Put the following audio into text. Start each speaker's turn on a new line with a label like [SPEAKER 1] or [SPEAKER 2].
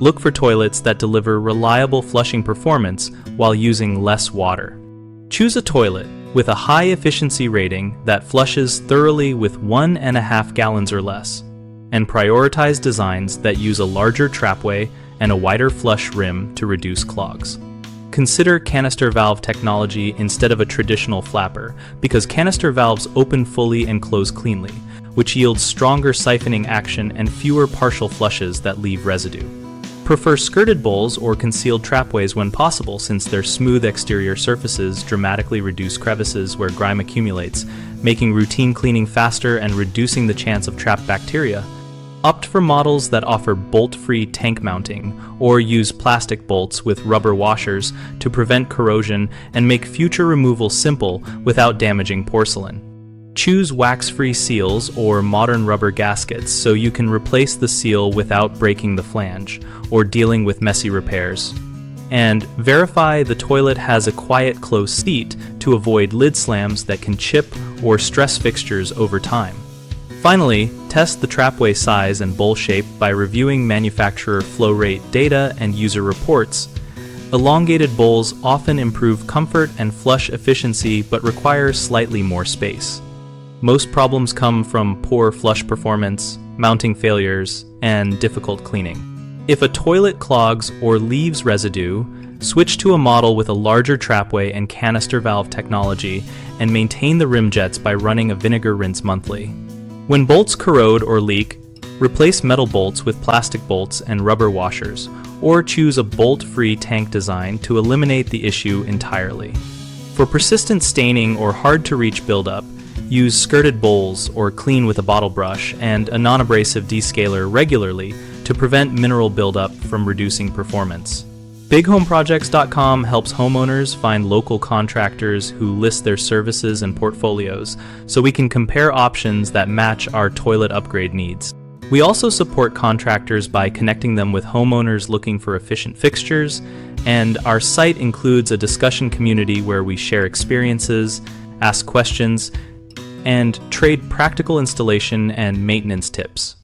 [SPEAKER 1] Look for toilets that deliver reliable flushing performance while using less water. Choose a toilet with a high efficiency rating that flushes thoroughly with 1.5 gallons or less, and prioritize designs that use a larger trapway and a wider flush rim to reduce clogs. Consider canister valve technology instead of a traditional flapper, because canister valves open fully and close cleanly, which yields stronger siphoning action and fewer partial flushes that leave residue. Prefer skirted bowls or concealed trapways when possible, since their smooth exterior surfaces dramatically reduce crevices where grime accumulates, making routine cleaning faster and reducing the chance of trapped bacteria. Opt for models that offer bolt-free tank mounting or use plastic bolts with rubber washers to prevent corrosion and make future removal simple without damaging porcelain. Choose wax-free seals or modern rubber gaskets so you can replace the seal without breaking the flange or dealing with messy repairs. And verify the toilet has a quiet close seat to avoid lid slams that can chip or stress fixtures over time. Finally, test the trapway size and bowl shape by reviewing manufacturer flow rate data and user reports. Elongated bowls often improve comfort and flush efficiency but require slightly more space. Most problems come from poor flush performance, mounting failures, and difficult cleaning. If a toilet clogs or leaves residue, switch to a model with a larger trapway and canister valve technology and maintain the rim jets by running a vinegar rinse monthly. When bolts corrode or leak, replace metal bolts with plastic bolts and rubber washers, or choose a bolt-free tank design to eliminate the issue entirely. For persistent staining or hard-to-reach buildup, use skirted bowls or clean with a bottle brush and a non-abrasive descaler regularly to prevent mineral buildup from reducing performance. BigHomeProjects.com helps homeowners find local contractors who list their services and portfolios, so we can compare options that match our toilet upgrade needs. We also support contractors by connecting them with homeowners looking for efficient fixtures, and our site includes a discussion community where we share experiences, ask questions, and trade practical installation and maintenance tips.